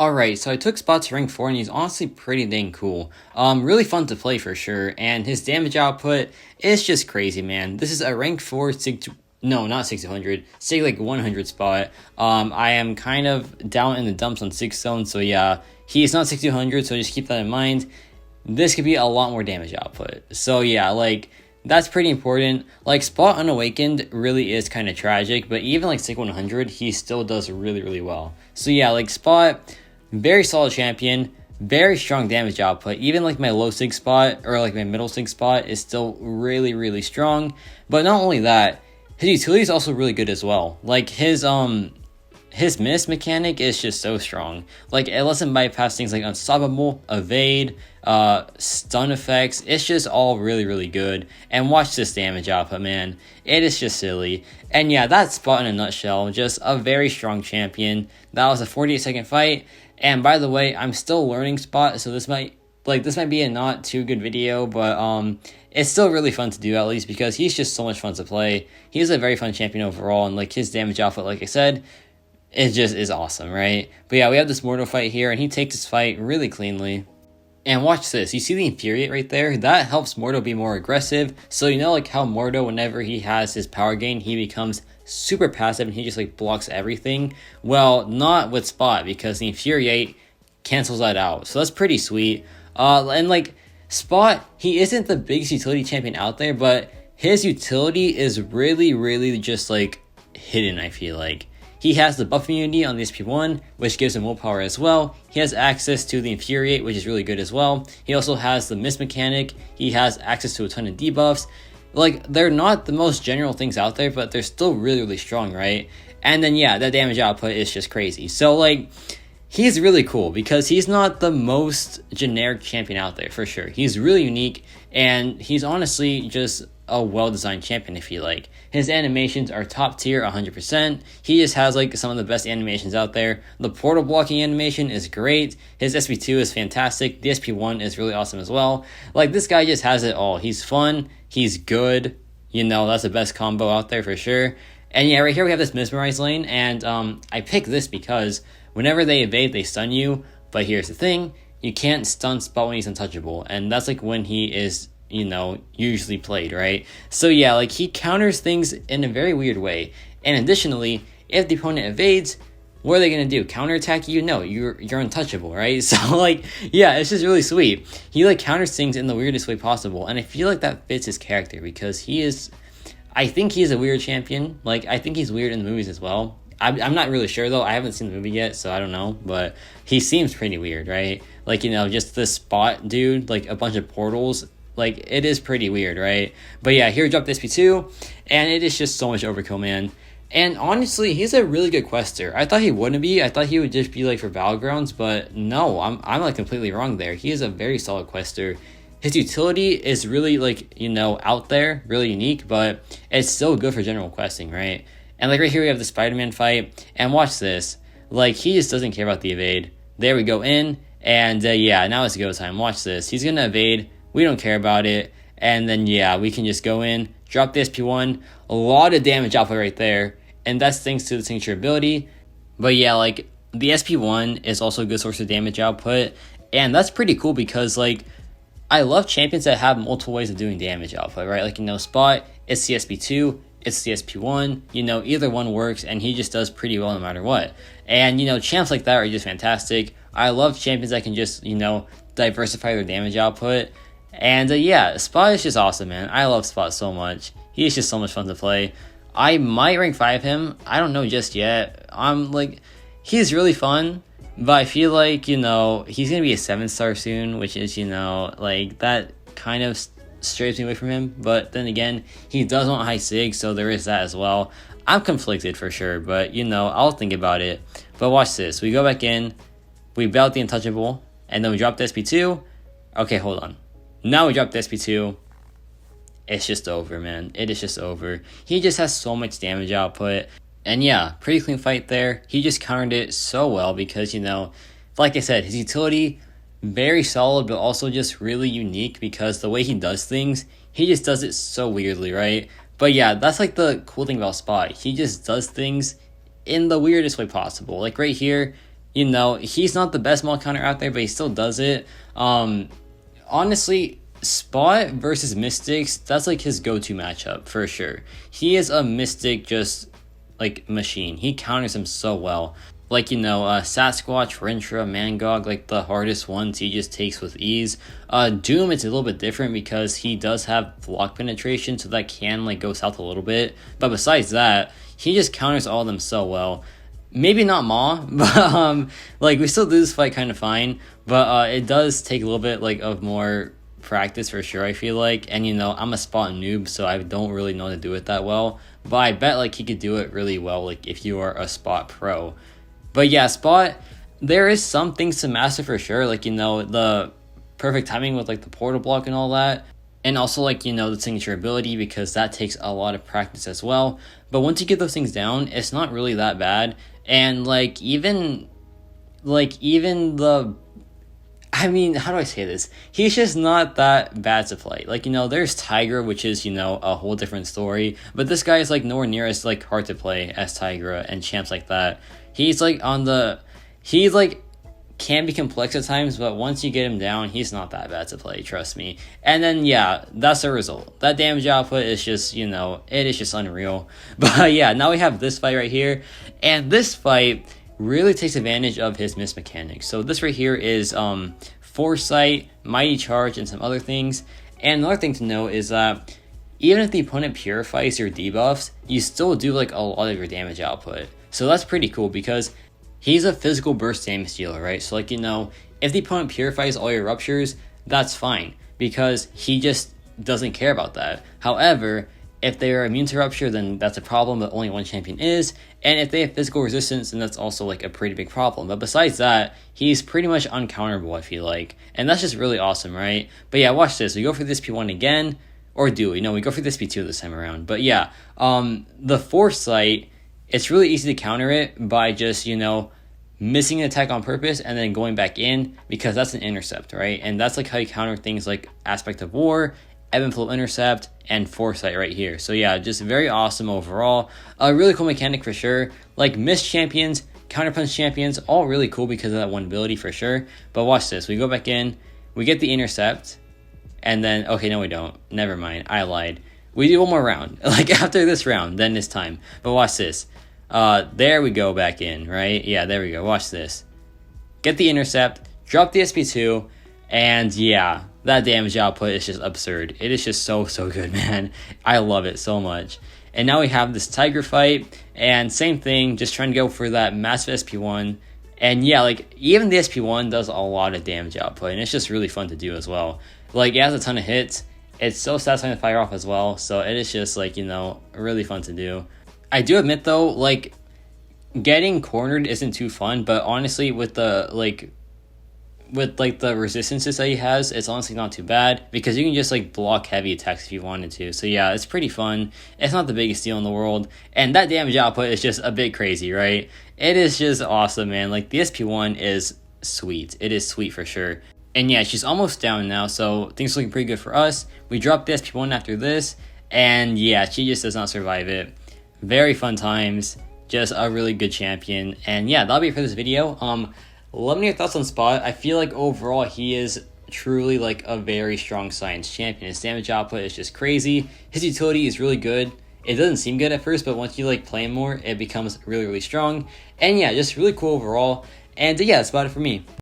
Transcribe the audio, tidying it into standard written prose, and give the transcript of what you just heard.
Alright, so I took Spot to rank 4 and he's honestly pretty dang cool. Really fun to play for sure, and his damage output is just crazy, man. This is a rank 4 no, not 600, say like 100 Spot. I am kind of down in the dumps on 6 zone, so yeah, he's not 6200, so just keep that in mind. This could be a lot more damage output. So yeah, like, that's pretty important. Like, Spot Unawakened really is kind of tragic, but even like 6100, he still does really, really well. So yeah, like, Spot, very solid champion, very strong damage output. Even like my low sig spot or like my middle sig spot is still really, really strong. But not only that, his utility is also really good as well. Like, his miss mechanic is just so strong. Like, it lets him bypass things like unstoppable, evade, stun effects. It's just all really, really good. And watch this damage output, man. It is just silly. And yeah, that's Spot in a nutshell. Just a very strong champion. That was a 48-second fight. And by the way, I'm still learning Spot, so this might be a not too good video, but it's still really fun to do, at least because he's just so much fun to play. He's a very fun champion overall, and like, his damage output, like I said, it just is awesome, right? But yeah, we have this Mordo fight here, and he takes this fight really cleanly. And watch this. You see the Infuriate right there? That helps Mordo be more aggressive. So you know like how Mordo, whenever he has his power gain, he becomes super passive and he just like blocks everything? Well, not with Spot, because the Infuriate cancels that out. So that's pretty sweet. And like, Spot, he isn't the biggest utility champion out there, but his utility is really, really just like hidden, I feel like. He has the buff immunity on the SP1, which gives him willpower as well. He has access to the Infuriate, which is really good as well. He also has the miss mechanic. He has access to a ton of debuffs. Like, they're not the most general things out there, but they're still really, really strong, right? And then yeah, that damage output is just crazy. So like, he's really cool because he's not the most generic champion out there, for sure. He's really unique, and he's honestly just a well-designed champion, if you like. His animations are top tier 100%. He just has like some of the best animations out there. The portal blocking animation is great. His SP2 is fantastic. The SP1 is really awesome as well. Like, this guy just has it all. He's fun. He's good. You know, that's the best combo out there for sure. And yeah, right here we have this Mesmerize lane, and I picked this because whenever they evade, they stun you. But here's the thing. You can't stun Spot when he's untouchable. And that's like when he is, you know, usually played, right? So yeah, like, he counters things in a very weird way. And additionally, if the opponent evades, what are they gonna do? Counterattack you? No, you're untouchable, right? So like, yeah, it's just really sweet. He like counters things in the weirdest way possible, and I feel like that fits his character because I think he's a weird champion. Like, I think he's weird in the movies as well. I'm not really sure though. I haven't seen the movie yet, so I don't know. But he seems pretty weird, right? Like, you know, just the Spot dude, like a bunch of portals. Like, it is pretty weird, right? But yeah, here dropped SP2, and it is just so much overkill, man. And honestly, he's a really good quester. I thought he wouldn't be. I thought he would just be like for Battlegrounds, but no, I'm like completely wrong there. He is a very solid quester. His utility is really like, you know, out there, really unique, but it's still good for general questing, right? And like right here we have the Spider-Man fight, and watch this. Like, he just doesn't care about the evade. There we go in, and yeah, now it's go time. Watch this. He's gonna evade. We don't care about it. And then yeah, we can just go in, drop the SP1, a lot of damage output right there. And that's thanks to the signature ability. But yeah, like, the SP1 is also a good source of damage output. And that's pretty cool because, like, I love champions that have multiple ways of doing damage output, right? Like, you know, Spot, it's the SP2, it's the SP1. You know, either one works, and he just does pretty well no matter what. And, you know, champs like that are just fantastic. I love champions that can just, you know, diversify their damage output. And yeah, Spot is just awesome, man. I love Spot so much. He's just so much fun to play. I might rank 5 him. I don't know just yet. I'm like, he's really fun, but I feel like, you know, he's going to be a 7-star soon, which is, you know, like, that kind of strays me away from him. But then again, he does want high sig, so there is that as well. I'm conflicted for sure, but, you know, I'll think about it. But watch this. We go back in, we belt the Untouchable, and then we drop the SP2. Okay, hold on. Now we drop the SP2. It's just over, man. It is just over. He just has so much damage output. And yeah, pretty clean fight there. He just countered it so well because, you know, like I said, his utility, very solid, but also just really unique because the way he does things, he just does it so weirdly, right? But yeah, that's like the cool thing about Spot. He just does things in the weirdest way possible. Like right here, You know, he's not the best mall counter out there, but he still does it. Honestly, Spot versus Mystics, that's like his go-to matchup for sure. He is a Mystic just like machine. He counters him so well. Like, you know, Sasquatch, Rintra, Mangog, like the hardest ones he just takes with ease. Doom, it's a little bit different because he does have block penetration, so that can like go south a little bit. But besides that, he just counters all of them so well. Maybe not Maw, but like we still do this fight kind of fine. But it does take a little bit like of more practice for sure, I feel like. And you know, I'm a Spot noob, so I don't really know how to do it that well. But I bet like he could do it really well, like if you are a Spot pro. But yeah, Spot, there is some things to master for sure. Like, you know, the perfect timing with like the portal block and all that. And also like, you know, the signature ability, because that takes a lot of practice as well. But once you get those things down, it's not really that bad. And even the, I mean, how do I say this? He's just not that bad to play. Like, you know, there's Tigra, which is, you know, a whole different story. But this guy is like nowhere near as like hard to play as Tigra and champs like that. He's like he like can be complex at times, but once you get him down, he's not that bad to play, trust me. And then yeah, that's the result. That damage output is just, you know, it is just unreal. But yeah, now we have this fight right here, and this fight really takes advantage of his miss mechanics. So this right here is Foresight, Mighty Charge, and some other things. And another thing to note is that even if the opponent purifies your debuffs, you still do like a lot of your damage output. So that's pretty cool because he's a physical burst damage dealer, right? So like, you know, if the opponent purifies all your ruptures, that's fine because he just doesn't care about that. However, if they are immune to rupture, then that's a problem, but only one champion is. And if they have physical resistance, then that's also like a pretty big problem. But besides that, he's pretty much uncounterable, I feel like. And that's just really awesome, right? But yeah, watch this. We go for this P1 again, or do we? No, we go for this P2 this time around. But yeah, the Foresight, it's really easy to counter it by just, you know, missing an attack on purpose and then going back in, because that's an intercept, right? And that's like how you counter things like Aspect of War, Ebb and Flow Intercept, and Foresight right here. So yeah, just very awesome overall. A really cool mechanic for sure. Like Mist champions, Counterpunch champions, all really cool because of that one ability for sure. But watch this. We go back in, we get the intercept, and then, okay, no we don't. Never mind, I lied. We do one more round. Like after this round, then it's time. But watch this. There we go back in, right? Yeah, there we go. Watch this. Get the intercept, drop the SP2, and yeah, that damage output is just absurd. It is just so good, man. I love it so much. And now we have this Tiger fight, and same thing, just trying to go for that massive SP1. And yeah, like, even the SP1 does a lot of damage output, and it's just really fun to do as well. Like, it has a ton of hits. It's so satisfying to fire off as well, so it is just, like, you know, really fun to do. I do admit, though, like, getting cornered isn't too fun, but honestly, with the, the resistances that he has, it's honestly not too bad, because you can just, like, block heavy attacks if you wanted to. So yeah, it's pretty fun. It's not the biggest deal in the world, and that damage output is just a bit crazy, right? It is just awesome, man. Like, the SP1 is sweet. It is sweet for sure. And yeah, she's almost down now, so things are looking pretty good for us. We dropped the SP1 after this, and yeah, she just does not survive it. Very fun times, just a really good champion. And yeah, that'll be it for this video. Let me know your thoughts on Spot. I feel like overall he is truly like a very strong science champion. His damage output is just crazy. His utility is really good. It doesn't seem good at first, but once you like play him more, it becomes really strong. And yeah, just really cool overall. And yeah, that's about it for me.